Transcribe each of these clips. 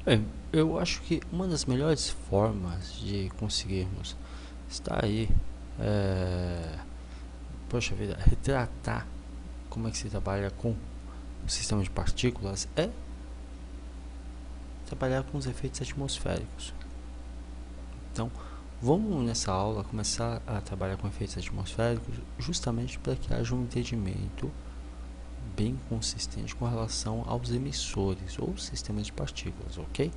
Bem, eu acho que uma das melhores formas de conseguirmos estar aí, é, poxa vida, retratar como é que se trabalha com o sistema de partículas é trabalhar com os efeitos atmosféricos. Então, vamos nessa aula começar a trabalhar com efeitos atmosféricos justamente para que haja um entendimento bem consistente com relação aos emissores ou sistemas de partículas, ok?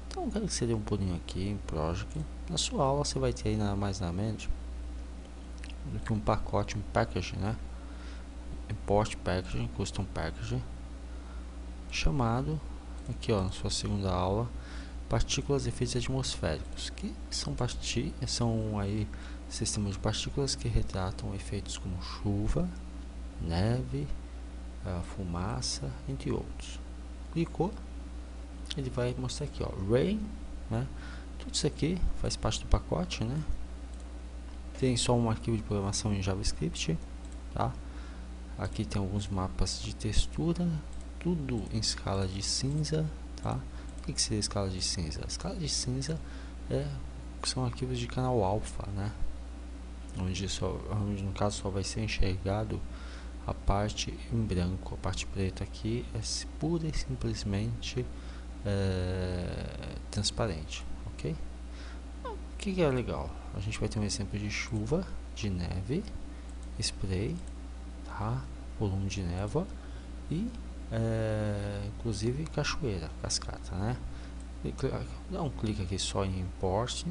Então, eu quero que você dê um pulinho aqui em Project. Na sua aula você vai ter aí nada mais nada menos do que um pacote, um package, né? Import package, custom package, chamado aqui, ó, na sua segunda aula, partículas e efeitos atmosféricos, que são aí sistemas de partículas que retratam efeitos como chuva, neve, fumaça, entre outros. Clicou, ele vai mostrar aqui, ó, rain, né? Tudo isso aqui faz parte do pacote, né? Tem só um arquivo de programação em JavaScript, tá? Aqui tem alguns mapas de textura, tudo em escala de cinza, tá? O que seria a escala de cinza? A escala de cinza são arquivos de canal alfa, né? Onde no caso só vai ser enxergado a parte em branco, a parte preta aqui é pura e simplesmente transparente, ok? O que é legal? A gente vai ter um exemplo de chuva, de neve, spray, tá? Volume de névoa e inclusive cachoeira, cascata, né? Dá um clique aqui só em import.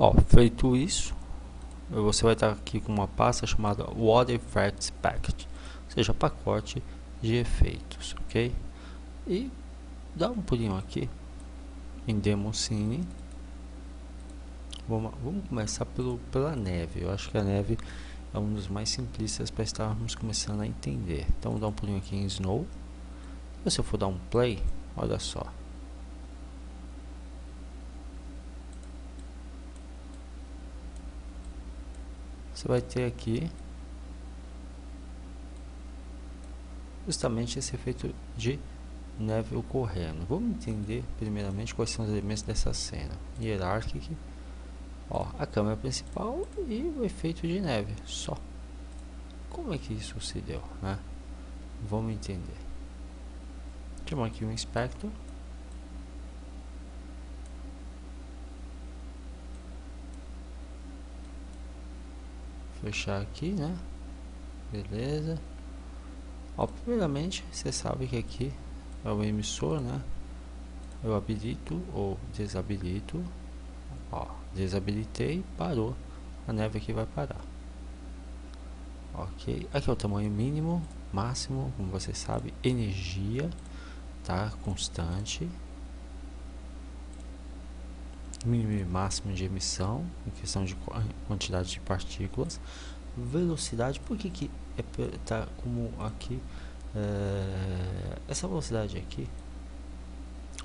Ó, feito isso, você vai estar aqui com uma pasta chamada Water Effects Package, ou seja, pacote de efeitos, ok? E dá um pulinho aqui em Demo Scene. Vamos começar pela neve. Eu acho que a neve é um dos mais simplistas para estarmos começando a entender. Então vou dar um pulinho aqui em Snow. Se eu for dar um play, olha só. Você vai ter aqui justamente esse efeito de neve ocorrendo. Vamos entender primeiramente quais são os elementos dessa cena. Hierarchic, ó, a câmera principal e o efeito de neve, só. Como é que isso se deu, né? Vamos entender. Chamar aqui um inspector. Fechar aqui, né? Beleza. Ó, primeiramente, você sabe que aqui é o emissor, né? Eu habilito ou desabilito. Ó, desabilitei, parou. A neve aqui vai parar. Ok. Aqui é o tamanho mínimo, máximo, como você sabe. Energia, tá? Constante. Mínimo e máximo de emissão, em questão de quantidade de partículas. Velocidade, por que tá como aqui essa velocidade aqui,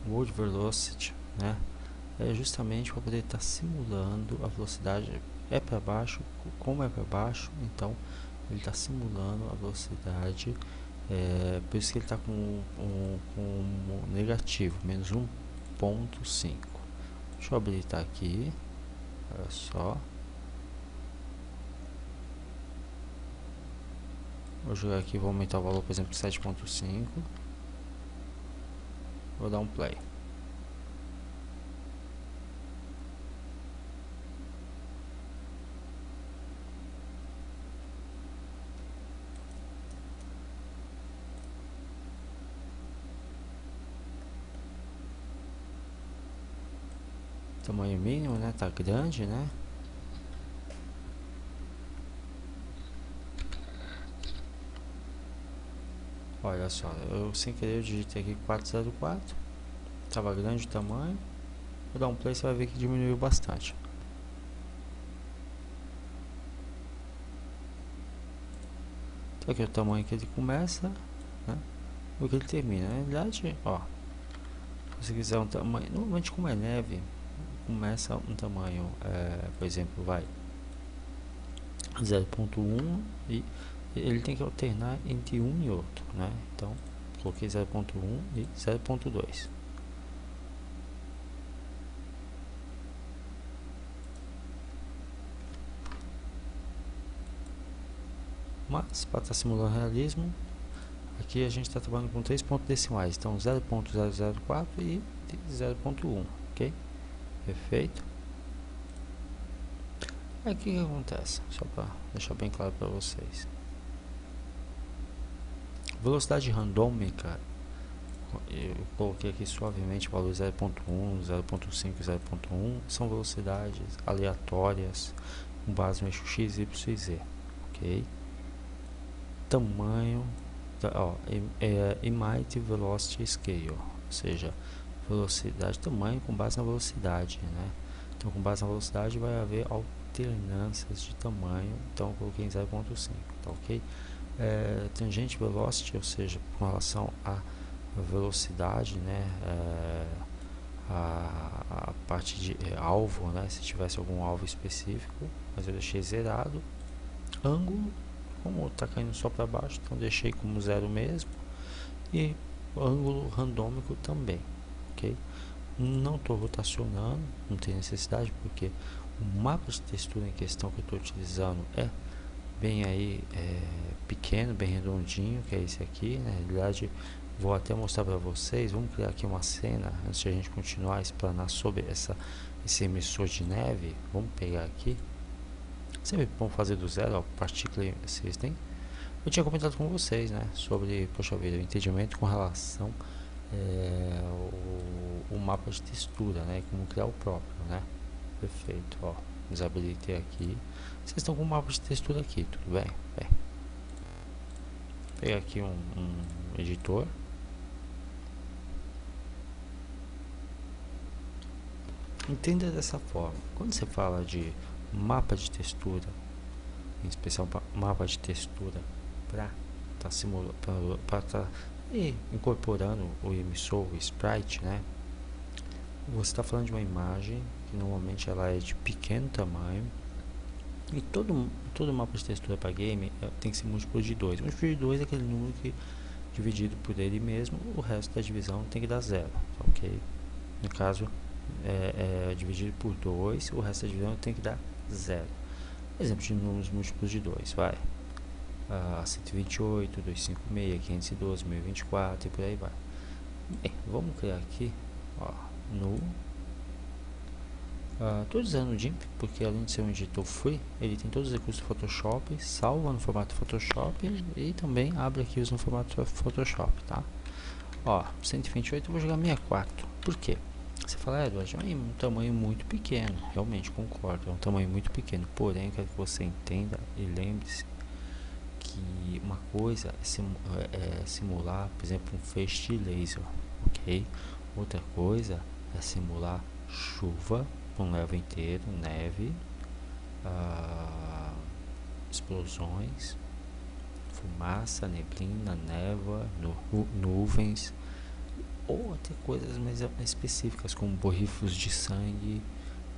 World Velocity, né, é justamente para poder estar simulando a velocidade. É para baixo, como é para baixo, então ele está simulando a velocidade, por isso que ele está com um negativo, menos 1.5. deixa eu habilitar aqui, olha só. Vou jogar aqui, vou aumentar o valor, por exemplo, 7.5. Vou dar um play. Tamanho mínimo, né? Tá grande, né? Olha só, eu sem querer eu digitei aqui 404. Tava grande o tamanho. Vou dar um play, você vai ver que diminuiu bastante. Então aqui é o tamanho que ele começa, né? O que ele termina. Na realidade, ó, você quiser um tamanho, normalmente como é neve, começa um tamanho, por exemplo, vai 0.1 e ele tem que alternar entre um e outro, né? Então, coloquei 0.1 e 0.2. Mas, para estar simulando realismo, aqui a gente está trabalhando com 3 pontos decimais, então 0.004 e 0.1, ok? Perfeito. Aí o que acontece? Só para deixar bem claro para vocês. Velocidade randômica, eu coloquei aqui suavemente o valor 0.1, 0.5 e 0.1, são velocidades aleatórias com base no eixo x, y e z, ok? Tamanho, Emite Velocity Scale, ou seja, velocidade, tamanho com base na velocidade, né? Então, com base na velocidade vai haver alternâncias de tamanho, então eu coloquei em 0.5, tá ok? Tangente velocity, ou seja, com relação à velocidade, né? A parte de alvo, né? Se tivesse algum alvo específico, mas eu deixei zerado. Ângulo, como está caindo só para baixo, então deixei como zero mesmo. E ângulo randômico também, ok? Não estou rotacionando, não tem necessidade, porque o mapa de textura em questão que eu estou utilizando é bem aí pequeno, bem redondinho, que é esse aqui, né? Na realidade, vou até mostrar para vocês. Vamos criar aqui uma cena antes de a gente continuar a explanar sobre esse emissor de neve. Vamos pegar aqui, sempre bom fazer do zero, ó, partícula system. Eu tinha comentado com vocês, né, sobre, poxa vida, o entendimento com relação o mapa de textura, né, como criar o próprio, né. Perfeito, ó, desabilitei aqui. Vocês estão com o mapa de textura aqui, tudo bem? Bem, vou pegar aqui um editor. Entenda dessa forma. Quando você fala de mapa de textura, em especial mapa de textura para estar simulando, para estar incorporando o emissor, o sprite, né? Você está falando de uma imagem que normalmente ela é de pequeno tamanho, e todo mapa de textura para game tem que ser múltiplo de 2. Múltiplo de 2 é aquele número que, dividido por ele mesmo, o resto da divisão tem que dar zero, ok? No caso, dividido por 2, o resto da divisão tem que dar zero. Exemplo de números múltiplos de 2, vai. 128, 256, 512, 1024 e por aí vai. Bem, vamos criar aqui, ó, no estou usando o GIMP porque, além de ser um editor free, ele tem todos os recursos do Photoshop, salva no formato Photoshop e também abre arquivos no formato Photoshop, tá? Ó, 128 eu vou jogar 64. Por quê? Você fala, Edward, é um tamanho muito pequeno. Realmente concordo, é um tamanho muito pequeno. Porém, quero que você entenda e lembre-se que uma coisa é simular, por exemplo, um feixe de laser, ok? Outra coisa é simular chuva, um level inteiro, neve, explosões, fumaça, neblina, névoa, nuvens, ou até coisas mais específicas como borrifos de sangue,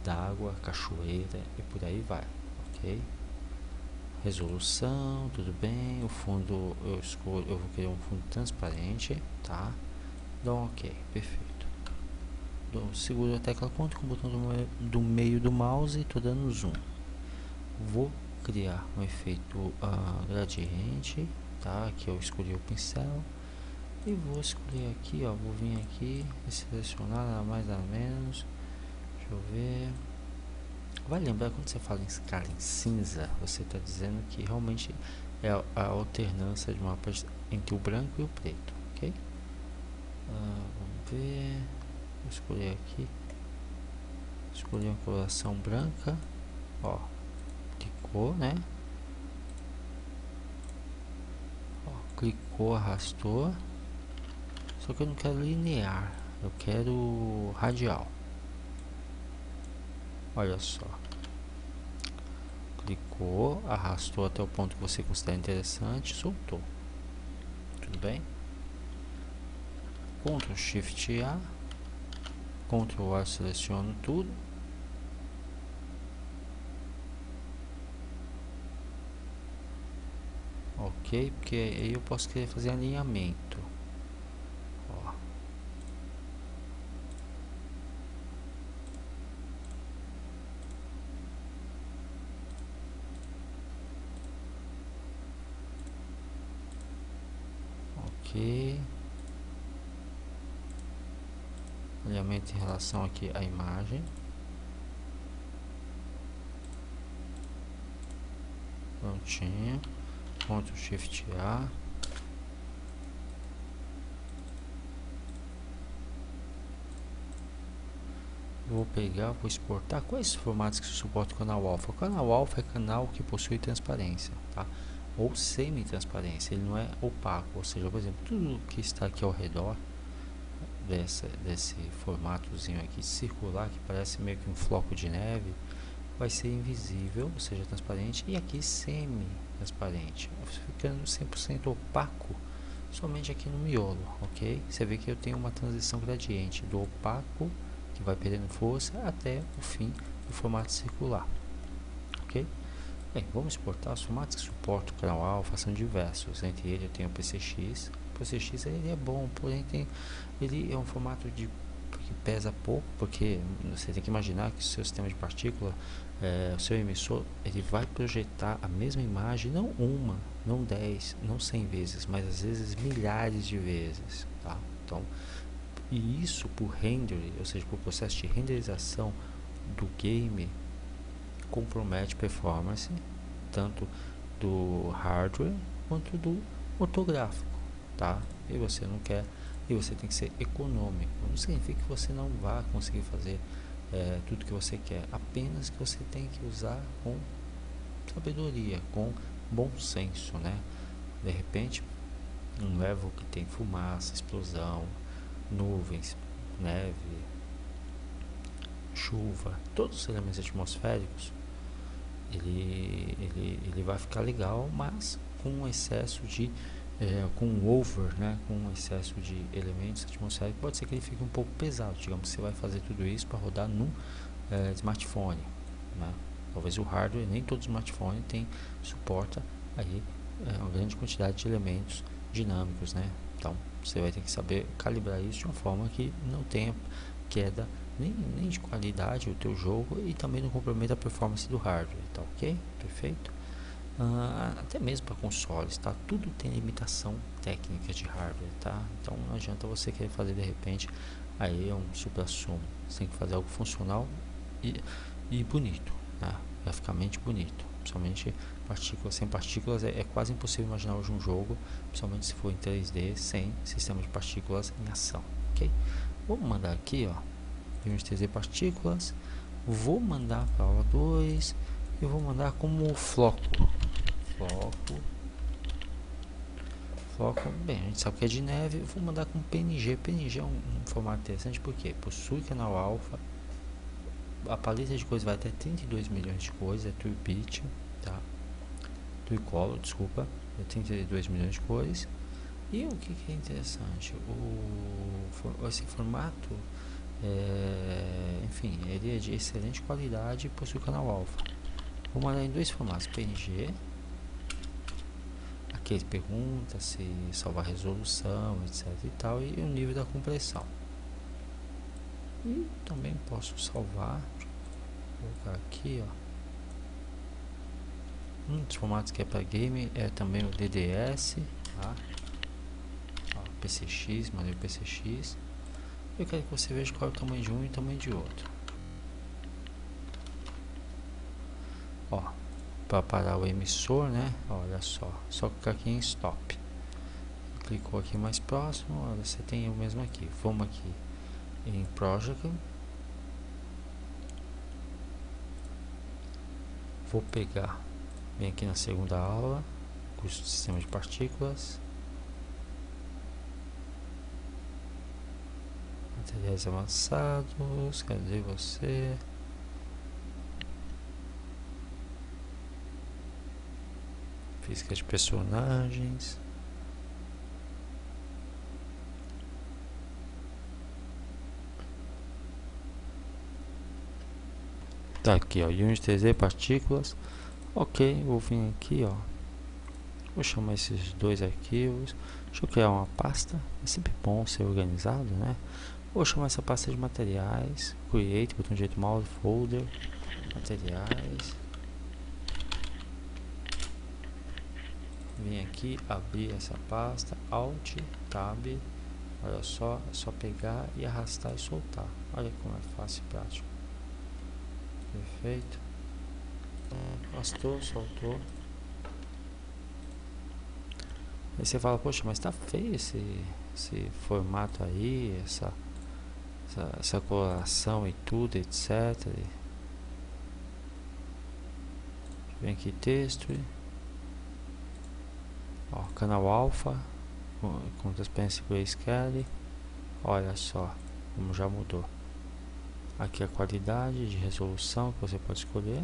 d'água, cachoeira e por aí vai, ok? Resolução, tudo bem. O fundo eu vou querer um fundo transparente, tá? Dá um ok, perfeito. Seguro a tecla Ctrl com o botão do meio do mouse e estou dando zoom. Vou criar um efeito gradiente, tá? Aqui eu escolhi o pincel e vou escolher aqui, ó, vou vir aqui e selecionar nada mais nada menos. Deixa eu ver. Vai lembrar, quando você fala em escala em cinza, você está dizendo que realmente é a alternância de mapas entre o branco e o preto, ok? Vamos ver. Vou escolher aqui, escolher uma coloração branca, ó, clicou, né? Ó, clicou, arrastou. Só que eu não quero linear, eu quero radial. Olha só, clicou, arrastou até o ponto que você considera interessante, soltou. Tudo bem? Ctrl Shift A. Ctrl A, seleciono tudo. Ok, porque aí eu posso querer fazer alinhamento. Ó. Ok. Alinhamento em relação aqui à imagem. Prontinho. Ctrl Shift A. Vou pegar, vou exportar. Quais formatos que suporta o canal alfa? O canal alfa é canal que possui transparência, tá? Ou semi-transparência, ele não é opaco. Ou seja, por exemplo, tudo que está aqui ao redor desse formatozinho aqui circular, que parece meio que um floco de neve, vai ser invisível, ou seja, transparente, e aqui semi-transparente, ficando 100% opaco somente aqui no miolo, ok? Você vê que eu tenho uma transição gradiente do opaco, que vai perdendo força, até o fim do formato circular, ok? Bem, vamos exportar os formatos que suportam o canal alfa, são diversos. Entre eles eu tenho o PCX. O PCX ele é bom, porém ele é um formato que pesa pouco, porque você tem que imaginar que o seu sistema de partícula, o seu emissor, ele vai projetar a mesma imagem, não uma, não 10, não 100 vezes, mas às vezes milhares de vezes, tá? Então, e isso por render, ou seja, por processo de renderização do game, compromete performance tanto do hardware quanto do ortográfico, tá? E você não quer, e você tem que ser econômico. Não significa que você não vá conseguir fazer tudo que você quer, apenas que você tem que usar com sabedoria, com bom senso, né? De repente, um level que tem fumaça, explosão, nuvens, neve, chuva, todos os elementos atmosféricos, ele vai ficar legal, mas com um excesso de com um over, né, com um excesso de elementos atmosféricos, pode ser que ele fique um pouco pesado. Digamos que você vai fazer tudo isso para rodar num smartphone, né? Talvez o hardware, nem todo smartphone suporta aí uma grande quantidade de elementos dinâmicos, né? Então você vai ter que saber calibrar isso de uma forma que não tenha queda nem de qualidade o teu jogo, e também não comprometa a performance do hardware, tá ok? Perfeito? Até mesmo para consoles, tá? Tudo tem limitação técnica de hardware, tá? Então não adianta você querer fazer de repente aí um supra-sumo. Você tem que fazer algo funcional e bonito, né? Graficamente bonito. Principalmente partículas, sem partículas é quase impossível imaginar hoje um jogo, principalmente se for em 3D, sem sistema de partículas em ação, ok? Vamos mandar aqui, ó, vimos 3D partículas. Vou mandar para aula 2. Eu vou mandar como floco. Floco, bem, a gente sabe que é de neve. Eu vou mandar com PNG. PNG é um formato interessante porque possui canal alfa. A paleta de cores vai até 32 milhões de cores, é true pitch, tá? True color, desculpa, é 32 milhões de cores. E o que é interessante? Esse formato, enfim, ele é de excelente qualidade e possui canal alfa. Vou mandar em dois formatos, PNG. Aqui ele pergunta se salvar resolução, etc e tal, e o nível da compressão. E também posso salvar, vou colocar aqui, ó. Um dos formatos que é para game é também o DDS, tá? Ó, PCX, mandei o PCX. Eu quero que você veja qual é o tamanho de um e o tamanho de outro. Ó, para parar o emissor, né? Olha só clicar aqui em stop. Clicou aqui mais próximo, olha, você tem o mesmo aqui. Vamos aqui em project. Vou pegar, vem aqui na segunda aula, curso de sistema de partículas, materiais avançados, cadê você? Física de personagens. Tá aqui, ó, Unity 3D, partículas. Ok, vou vir aqui, ó. Vou chamar esses dois arquivos. Deixa eu criar uma pasta. É sempre bom ser organizado, né? Vou chamar essa pasta de materiais. Create, botão direito mouse, folder, materiais. Vem aqui, abrir essa pasta, Alt, Tab. Olha só, é só pegar e arrastar e soltar. Olha como é fácil e prático. Perfeito. Arrastou, soltou. Aí você fala, poxa, mas tá feio esse formato aí, essa coloração e tudo, etc. Vem aqui texto. Ó, canal alfa com transparência grayscale. Olha só como já mudou. Aqui a qualidade de resolução que você pode escolher.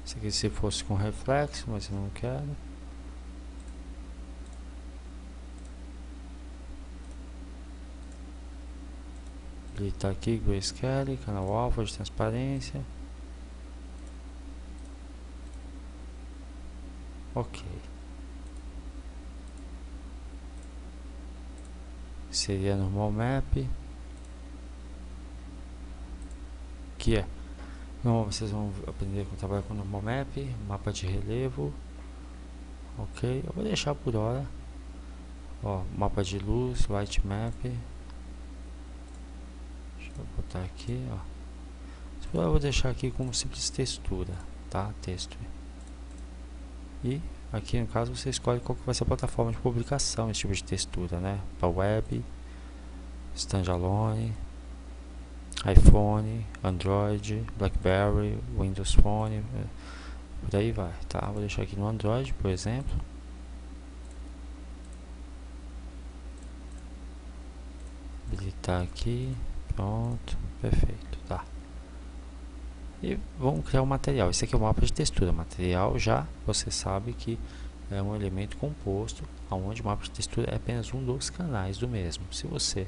Isso aqui se fosse com reflexo, mas eu não quero. Ele tá aqui, grayscale, canal alfa de transparência. Ok. Seria normal map. Que é. Não, vocês vão aprender a trabalhar com normal map, mapa de relevo. Ok, eu vou deixar por hora. Ó, mapa de luz, light map. Deixa eu botar aqui, ó. Eu vou deixar aqui como simples textura, tá? Texto. E aqui no caso você escolhe qual que vai ser a plataforma de publicação, esse tipo de textura, né? Para web, standalone, iPhone, Android, BlackBerry, Windows Phone, por aí vai, tá? Vou deixar aqui no Android, por exemplo. Habilitar aqui, pronto, perfeito, tá? E vamos criar um material. Esse aqui é o mapa de textura. Material já você sabe que é um elemento composto, onde o mapa de textura é apenas um dos canais do mesmo. Se você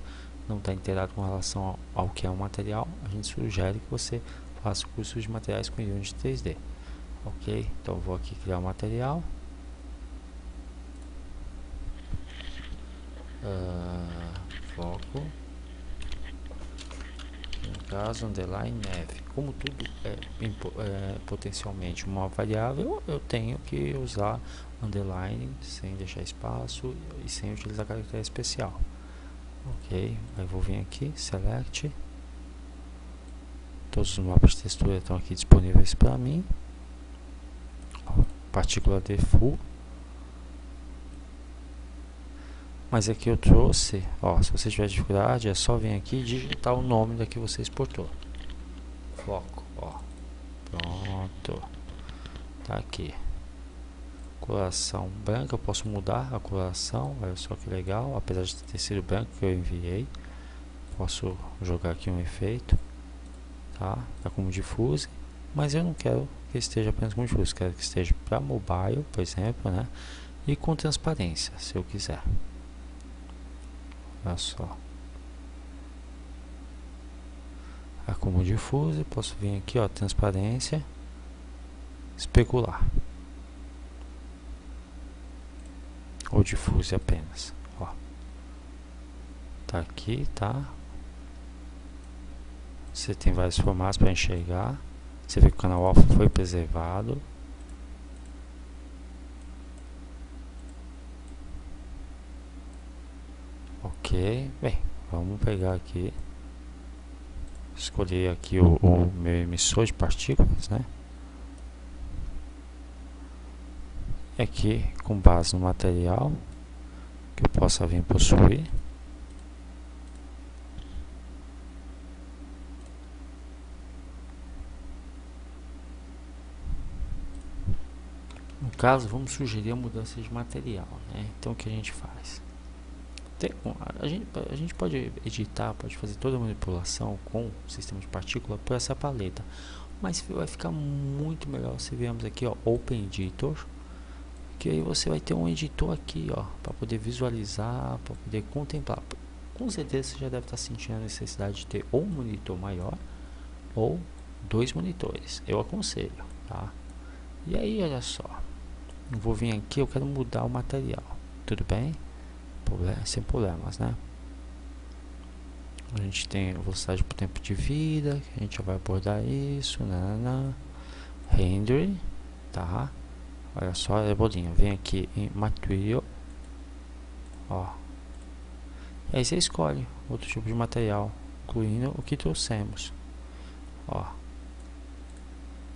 não está inteirado com relação ao que é um material, a gente sugere que você faça o curso de materiais com Unity 3D. Ok? Então eu vou aqui criar um material. Foco. No caso, underline neve. Como tudo é potencialmente uma variável, eu tenho que usar underline sem deixar espaço e sem utilizar caractere especial. Ok, aí vou vir aqui, select. Todos os mapas de textura estão aqui disponíveis para mim. Ó, partícula default. Mas aqui eu trouxe, ó, se você tiver dificuldade, é só vir aqui e digitar o nome da que você exportou. Foco, ó. Pronto. Tá aqui. Coloração branca, eu posso mudar a coloração, olha só que legal, apesar de ter sido branco que eu enviei. Posso jogar aqui um efeito, tá? Tá como diffuse, mas eu não quero que esteja apenas como diffuse, quero que esteja para mobile, por exemplo, né? E com transparência, se eu quiser. Olha só. Como diffuse, posso vir aqui, ó, transparência, especular. Ou diffuse apenas, ó. Tá aqui, tá? Você tem vários formatos para enxergar. Você vê que o canal alfa foi preservado. Ok, bem, vamos pegar aqui. Escolher aqui o meu emissor de partículas, né? Aqui com base no material que eu possa vir possuir. No caso, vamos sugerir a mudança de material, né? Então o que a gente faz? A gente pode editar, pode fazer toda a manipulação com o sistema de partícula por essa paleta. mas vai ficar muito melhor se viemos aqui, ó, Open Editor, que aí você vai ter um editor aqui, ó, para poder visualizar, para poder contemplar. Com certeza você já deve estar sentindo a necessidade de ter ou um monitor maior ou 2 monitores. Eu aconselho, tá? E aí, olha só, eu vou vir aqui, eu quero mudar o material, tudo bem? Sem problemas, né? A gente tem velocidade por tempo de vida, que a gente já vai abordar isso, render, tá? Olha só, é bolinha, vem aqui em material, ó. E aí você escolhe outro tipo de material, incluindo o que trouxemos, ó.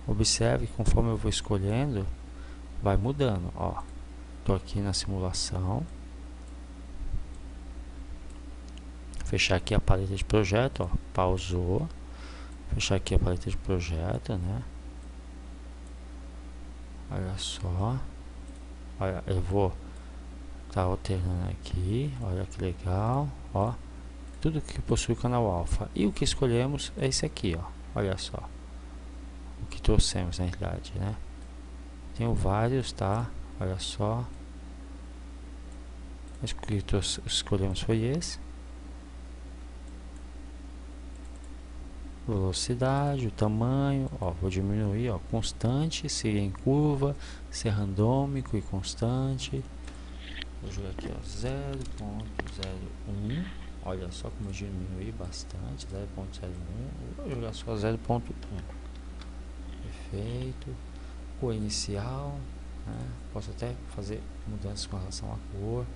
Observe que conforme eu vou escolhendo, vai mudando, ó. Tô aqui na simulação. Fechar aqui a paleta de projeto, ó. Pausou. Fechar aqui a paleta de projeto, né? Olha só. Olha, eu vou tá alternando aqui. Olha que legal, ó. Tudo que possui canal alfa. E o que escolhemos é esse aqui, ó. Olha só. O que trouxemos na realidade, né? Tenho vários, tá? Olha só. O que escolhemos foi esse. Velocidade, o tamanho, ó, vou diminuir, ó, constante, se em curva, ser randômico e constante. Vou jogar aqui, ó, 0.01. Olha só como eu diminuí bastante, 0.01. Vou jogar só 0.1. Perfeito. O inicial, né? Posso até fazer mudanças com relação à cor.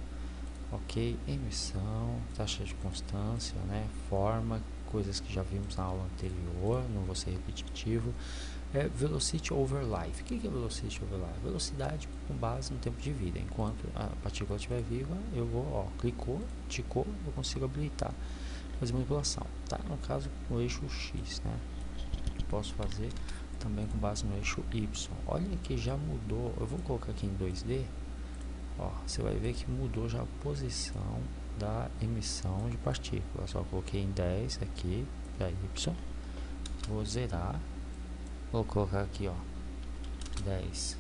Ok, emissão, taxa de constância, né? Forma, coisas que já vimos na aula anterior, não vou ser repetitivo. Velocity over life. O que é velocity over life? Velocidade com base no tempo de vida. Enquanto a partícula estiver viva, eu vou, ó, clicou, ticou, eu consigo habilitar, fazer manipulação. Tá? No caso, no eixo X, né? Posso fazer também com base no eixo Y. Olha que já mudou. Eu vou colocar aqui em 2D. Ó, você vai ver que mudou já a posição da emissão de partículas. Só coloquei em 10 aqui para Y. Vou zerar. Vou colocar aqui, ó, 10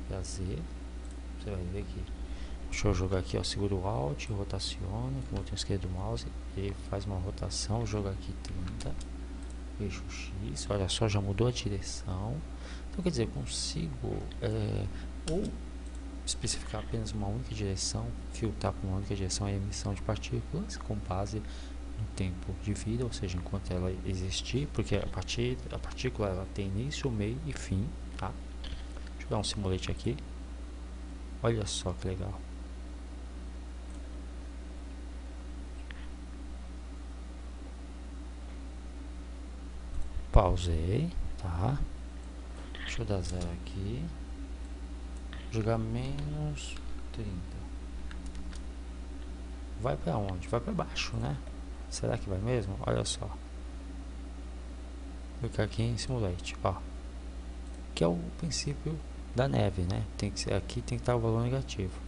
para Z. Você vai ver que, deixa eu jogar aqui, ó, seguro o Alt, rotaciona com o botão esquerdo do mouse e faz uma rotação. Vou jogar aqui 30, eixo X. Olha só, já mudou a direção. Então quer dizer, eu consigo ou especificar apenas uma única direção, filtrar com uma única direção a emissão de partículas com base no tempo de vida, ou seja, enquanto ela existir, porque a partícula ela tem início, meio e fim, tá? Deixa eu dar um simulate aqui. Olha só que legal. Pausei, tá? Deixa eu dar 0 aqui. Jogar menos 30. Vai para onde? Vai para baixo, né? Será que vai mesmo? Olha só. Vou clicar aqui em Simulate, ó. Que é o princípio da neve, né? Tem que ser aqui, tem que estar o valor negativo.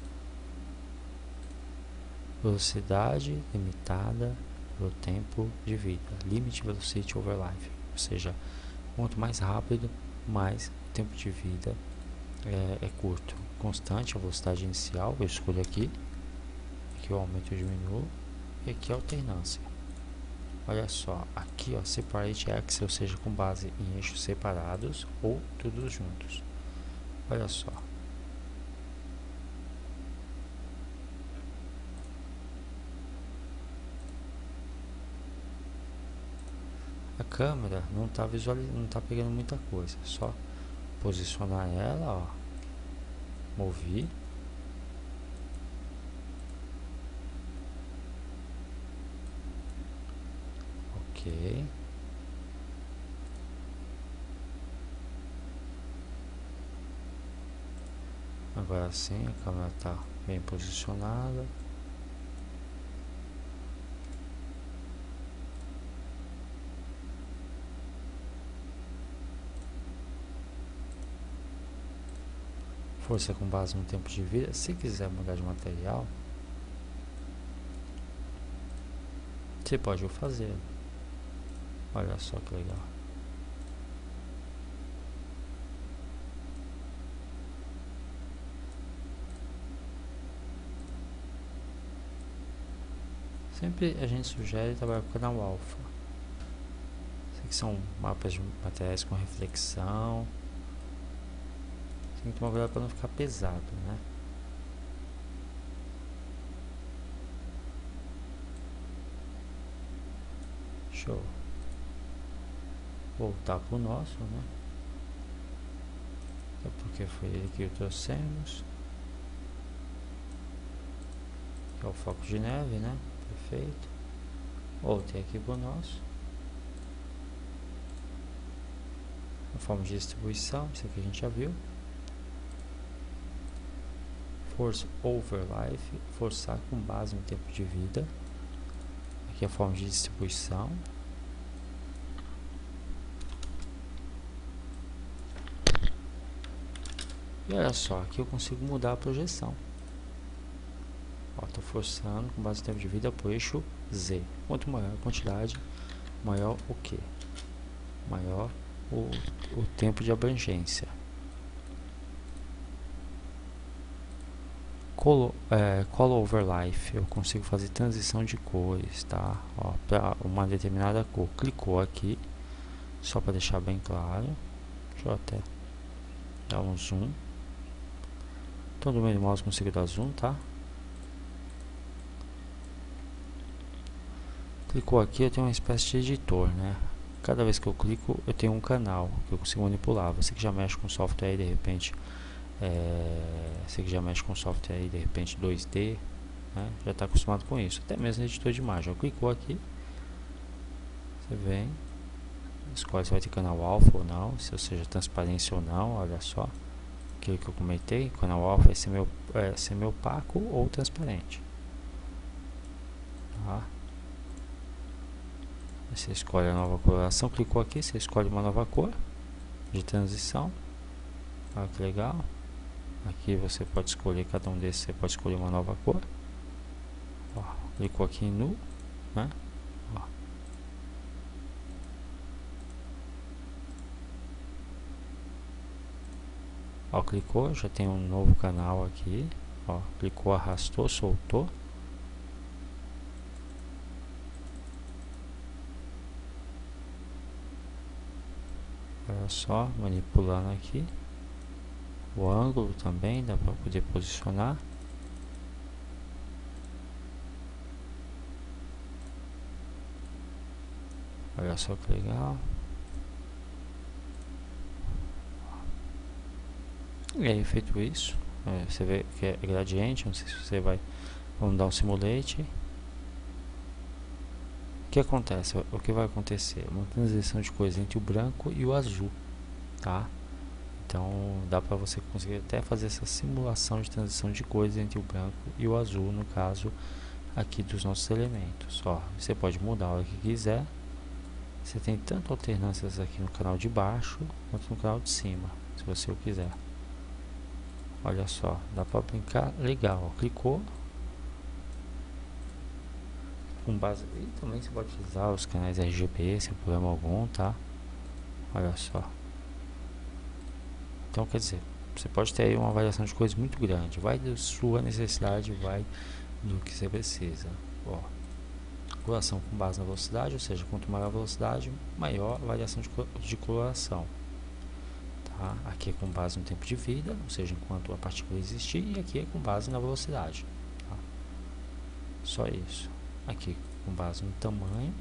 Velocidade limitada pelo tempo de vida. Limit velocity over life. Ou seja, quanto mais rápido, mais o tempo de vida é curto. Constante a velocidade inicial, eu escolho aqui. Aqui eu aumento e diminuo. E aqui a alternância. Olha só, aqui ó, separate axis, ou seja, com base em eixos separados ou todos juntos. Olha só. A câmera não está visualizando, não está pegando muita coisa. Só posicionar ela, ó. Mover. Ok. Agora sim, a câmera está bem posicionada. Força com base no tempo de vida. Se quiser mudar de material, você pode fazer. Olha só que legal. sempre a gente sugere trabalhar com o canal alfa. Isso aqui são mapas de materiais com reflexão. Tem que tomar cuidado para não ficar pesado, né? Show. Voltar pro nosso, né? Até porque foi ele que o trouxemos. Que é o foco de neve, né? Perfeito. Voltei aqui pro nosso. A forma de distribuição, isso aqui a gente já viu. Force over life, forçar com base no tempo de vida. Aqui é a forma de distribuição. E olha só, aqui eu consigo mudar a projeção. Estou forçando com base no tempo de vida para o eixo Z. Quanto maior a quantidade, maior o que? Maior o tempo de abrangência. Color over life, eu consigo fazer transição de cores, tá? Para uma determinada cor. Clicou aqui, só para deixar bem claro. Deixa eu até dar um zoom. Então, do meio do mouse consigo dar zoom, tá? Clicou aqui, eu tenho uma espécie de editor, né? Cada vez que eu clico, eu tenho um canal que eu consigo manipular. Você que já mexe com software aí, de repente, você que já mexe com software aí, de repente 2D, né? Já está acostumado com isso. Até mesmo no editor de imagem. Eu clicou aqui, você vem, escolhe se vai ter canal alfa ou não, se seja transparência ou não. Olha só, aquilo que eu comentei, canal alfa é semi-opaco ou transparente. Tá? Você escolhe a nova coloração, clicou aqui, você escolhe uma nova cor de transição. Olha que legal. Aqui você pode escolher, cada um desses você pode escolher uma nova cor. Ó, clicou aqui em nu, né? Ó, clicou, já tem um novo canal aqui. Ó, clicou, arrastou, soltou. Olha só, manipulando aqui. O ângulo também dá para poder posicionar. Olha só que legal. E aí, feito isso, você vê que é gradiente. Não sei se você vai. Vamos dar um simulate. O que acontece? O que vai acontecer? Uma transição de cores entre o branco e o azul, tá? Então dá para você conseguir até fazer essa simulação de transição de cores entre o branco e o azul, no caso aqui dos nossos elementos. Ó, você pode mudar a hora que quiser. Você tem tanto alternâncias aqui no canal de baixo quanto no canal de cima, se você o quiser. Olha só, dá para brincar legal. Ó, clicou com base, e também você pode utilizar os canais RGB sem problema algum, tá? Olha só. Então, quer dizer, você pode ter aí uma variação de cores muito grande. Vai da sua necessidade, vai do que você precisa. Ó, coloração com base na velocidade, ou seja, quanto maior a velocidade, maior a variação de coloração. Tá? Aqui é com base no tempo de vida, ou seja, enquanto a partícula existir, e aqui é com base na velocidade. Tá? Só isso. Aqui com base no tamanho,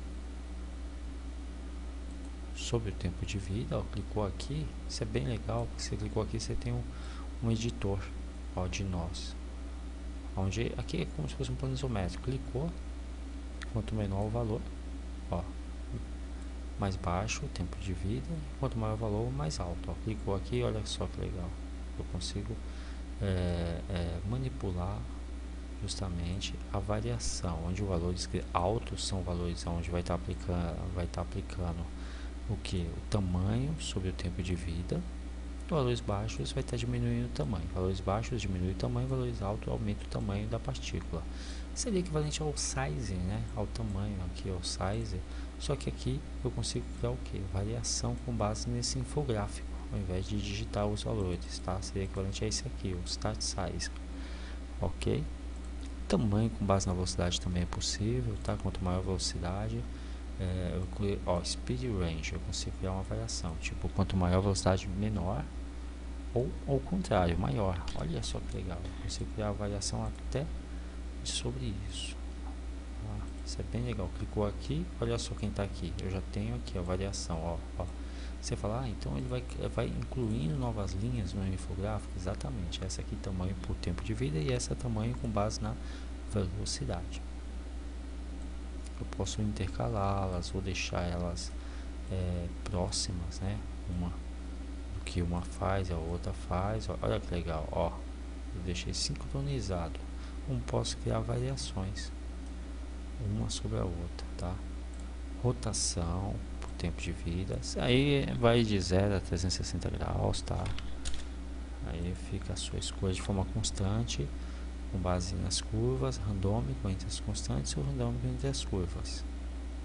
sobre o tempo de vida. Ó, clicou aqui, isso é bem legal, porque você clicou aqui, você tem um editor, ó, de nós, onde aqui é como se fosse um plano isométrico. Clicou, quanto menor o valor, ó, mais baixo o tempo de vida, quanto maior o valor, mais alto. Ó, clicou aqui, olha só que legal, eu consigo manipular justamente a variação, onde os valores altos são valores onde vai estar aplicando o que? O tamanho sobre o tempo de vida. Valores baixos vai estar diminuindo o tamanho. Valores baixos diminui o tamanho, valores altos aumenta o tamanho da partícula. Seria equivalente ao size, né? Ao tamanho aqui, ao size. Só que aqui eu consigo criar o que? Variação com base nesse infográfico, ao invés de digitar os valores, tá? Seria equivalente a esse aqui, o start size. Ok? tamanho com base na velocidade também é possível, tá? Quanto maior a velocidade, speed range, eu consigo criar uma variação, tipo, quanto maior a velocidade, menor, ou ao contrário, maior. Olha só que legal, eu consigo criar a variação até sobre isso. Tá? Isso é bem legal. Clicou aqui, olha só quem está aqui. Eu já tenho aqui a variação, ó. Você fala, então ele vai incluindo novas linhas no infográfico. Exatamente, essa aqui tamanho por tempo de vida e essa tamanho com base na velocidade. Eu posso intercalá-las ou deixar elas próximas, né? Uma do que uma faz, a outra faz. Olha que legal, ó. Eu deixei sincronizado. Posso criar variações uma sobre a outra, tá? Rotação por tempo de vida, aí vai de 0 a 360 graus, tá? Aí fica a sua escolha de forma constante, com base nas curvas, randômico entre as constantes ou randômico entre as curvas,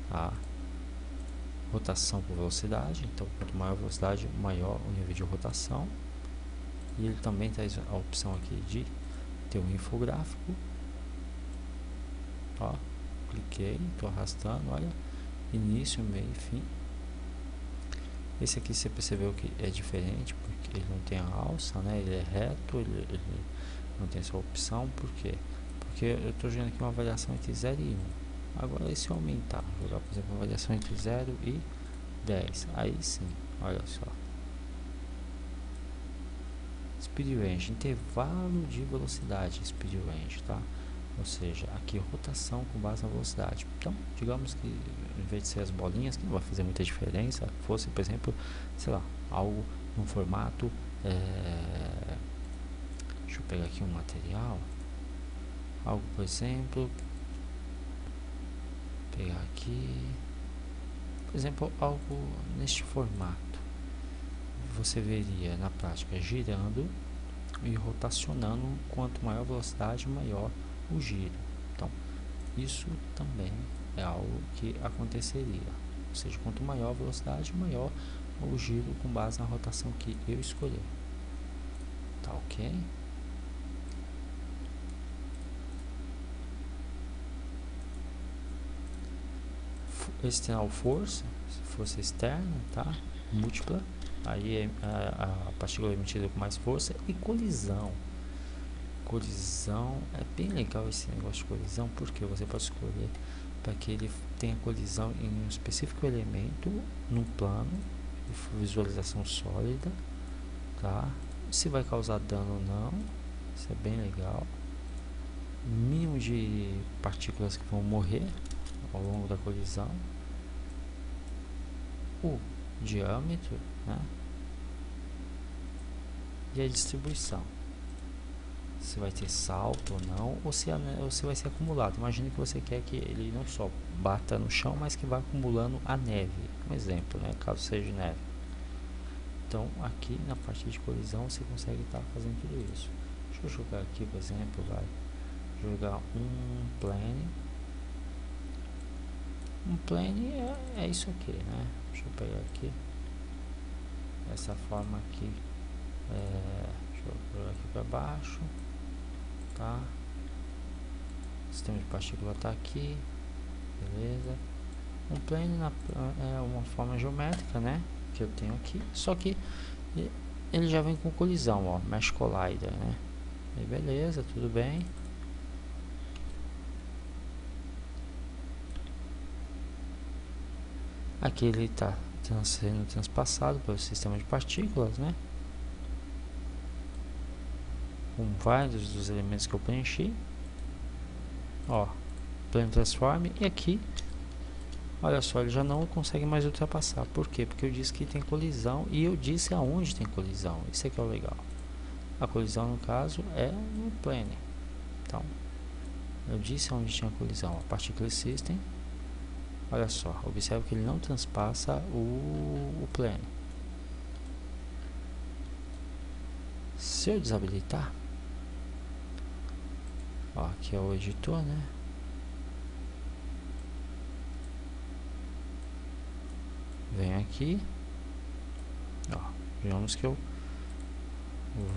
tá? Rotação por velocidade, então quanto maior a velocidade, maior o nível de rotação. E ele também traz a opção aqui de ter um infográfico, ó, cliquei, estou arrastando, olha, início, meio e fim. Esse aqui você percebeu que é diferente, porque ele não tem a alça, né? Ele é reto, ele não tem essa opção. Por quê? Porque eu estou jogando aqui uma variação entre 0 e 1. Agora, se eu aumentar, jogar, por exemplo, uma variação entre 0 e 10, aí sim, olha só. Speed range, intervalo de velocidade, speed range, tá? Ou seja, aqui rotação com base na velocidade. Então, digamos que em vez de ser as bolinhas, que não vai fazer muita diferença, fosse, por exemplo, sei lá, algo no formato, deixa eu pegar aqui um material, algo, por exemplo, pegar aqui, por exemplo, algo neste formato. Você veria na prática girando e rotacionando, quanto maior a velocidade, maior o giro. Então, isso também é algo que aconteceria. Ou seja, quanto maior a velocidade, maior o giro com base na rotação que eu escolher. Tá ok? External force, força externa, tá? Múltipla. Aí é a partícula emitida com mais força. E colisão. Colisão é bem legal, esse negócio de colisão, porque você pode escolher para que ele tenha colisão em um específico elemento no plano, visualização sólida, tá? Se vai causar dano ou não, isso é bem legal. Mínimo de partículas que vão morrer ao longo da colisão, o diâmetro, né? E a distribuição, se vai ter salto ou não, ou se vai ser acumulado. Imagine que você quer que ele não só bata no chão, mas que vá acumulando a neve, um exemplo, né? Caso seja neve. Então aqui na parte de colisão você consegue estar fazendo tudo isso. Deixa eu jogar aqui, por exemplo, vai jogar um plane. Um plane é isso aqui, né? Deixa eu pegar aqui essa forma aqui, deixa eu jogar aqui para baixo, tá? O sistema de partícula tá aqui, beleza? Um plane é uma forma geométrica, né? Que eu tenho aqui, só que ele já vem com colisão, ó, mesh collider, né? E beleza, tudo bem. Aqui ele está sendo transpassado pelo sistema de partículas, né? Com vários dos elementos que eu preenchi. Ó, plane transform, e aqui, olha só, ele já não consegue mais ultrapassar. Por quê? Porque eu disse que tem colisão e eu disse aonde tem colisão. Isso aqui é o legal. A colisão, no caso, é no plane. Então, eu disse aonde tinha colisão. A particle system. Olha só, observe que ele não transpassa o plane. Se eu desabilitar, ó, aqui é o editor, né? Venho aqui, ó, digamos que eu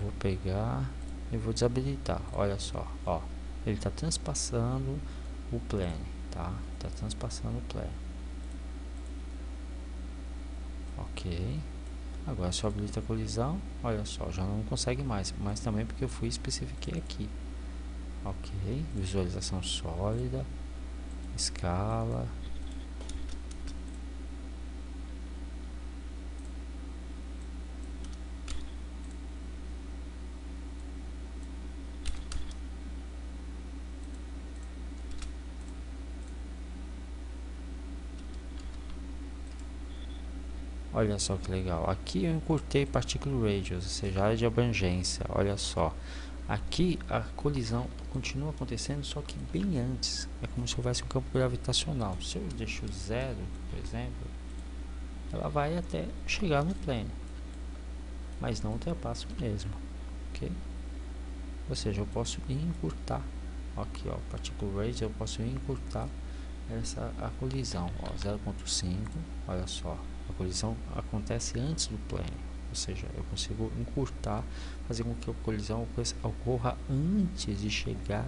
vou pegar e vou desabilitar. Olha só, ó, ele está transpassando o plane, tá? Está transpassando o plane. Ok. Agora se eu habilito a colisão, olha só, já não consegue mais, mas também porque eu fui especifiquei aqui. Ok, visualização sólida, escala. Olha só que legal. Aqui eu encurtei particle radius, ou seja, área de abrangência. Olha só. Aqui a colisão continua acontecendo, só que bem antes. É como se houvesse um campo gravitacional. Se eu deixo zero, por exemplo, ela vai até chegar no plane, mas não ultrapassa o mesmo. Ok? Ou seja, eu posso encurtar. Aqui, ó, particle radius, eu posso encurtar a colisão. 0.5. Olha só. A colisão acontece antes do plane, ou seja, eu consigo encurtar, fazer com que a colisão ocorra antes de chegar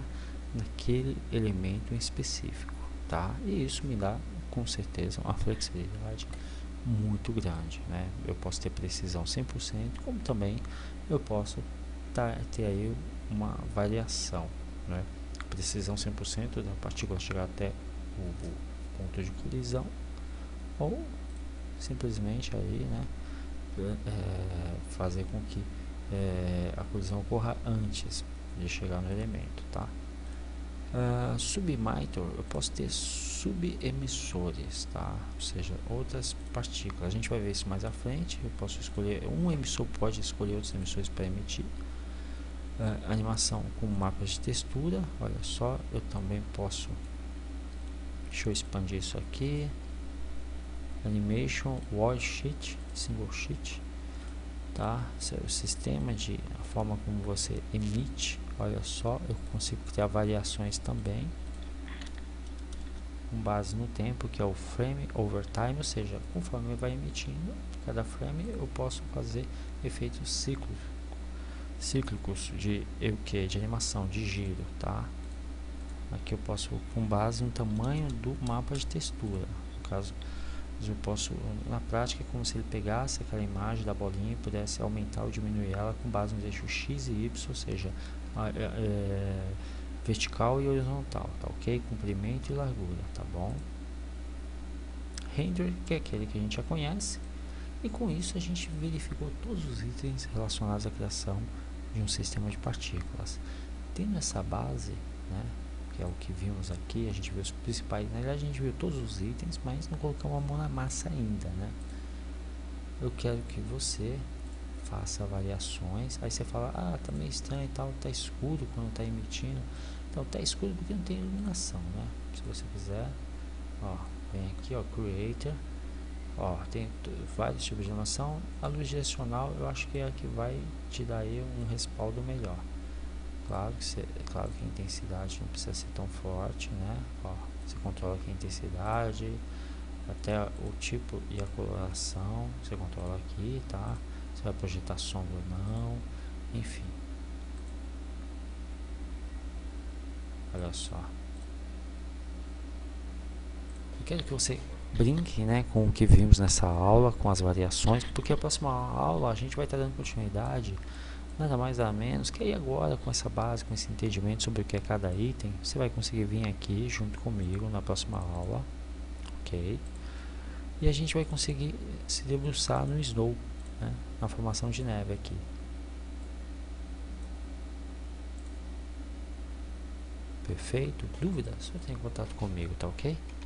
naquele elemento em específico, tá? E isso me dá com certeza uma flexibilidade muito grande, né? Eu posso ter precisão 100%, como também eu posso ter aí uma variação, né? Precisão 100% da partícula chegar até o ponto de colisão, ou simplesmente aí, né, fazer com que a colisão ocorra antes de chegar no elemento, tá? Subemitter, eu posso ter subemissores, tá? Ou seja, outras partículas. A gente vai ver isso mais à frente. Eu posso escolher, um emissor pode escolher outros emissores para emitir. Animação com mapas de textura, olha só, eu também posso, deixa eu expandir isso aqui. Animation, wall sheet, single sheet, tá? O sistema de a forma como você emite, olha só, eu consigo criar variações também com base no tempo, que é o frame over time, ou seja, conforme vai emitindo cada frame, eu posso fazer efeitos cíclicos de de animação, de giro, tá? Aqui eu posso, com base no tamanho do mapa de textura, no caso eu posso, na prática, é como se ele pegasse aquela imagem da bolinha e pudesse aumentar ou diminuir ela com base nos eixos X e Y, ou seja, vertical e horizontal, tá ok? Comprimento e largura, tá bom? Render, que é aquele que a gente já conhece, e com isso a gente verificou todos os itens relacionados à criação de um sistema de partículas. Tendo essa base, né, que é o que vimos aqui, a gente viu os principais, na verdade a gente viu todos os itens, mas não colocamos a mão na massa ainda, né? Eu quero que você faça variações, aí você fala, tá meio estranho e tal, tá escuro quando tá emitindo, então tá escuro porque não tem iluminação, né? Se você quiser, ó, vem aqui, ó, Creator, ó, tem vários tipos de iluminação, a luz direcional eu acho que é a que vai te dar aí um respaldo melhor. Claro que a intensidade não precisa ser tão forte, né? Ó, você controla aqui a intensidade, até o tipo e a coloração, você controla aqui, tá? Você vai projetar sombra ou não, enfim. Olha só. Eu quero que você brinque, né, com o que vimos nessa aula, com as variações, porque a próxima aula a gente vai estar dando continuidade, nada mais nada menos que aí agora, com essa base, com esse entendimento sobre o que é cada item, você vai conseguir vir aqui junto comigo na próxima aula, ok? E a gente vai conseguir se debruçar no Snow, né, na formação de neve aqui. Perfeito? Dúvidas? Só tenha contato comigo, tá ok?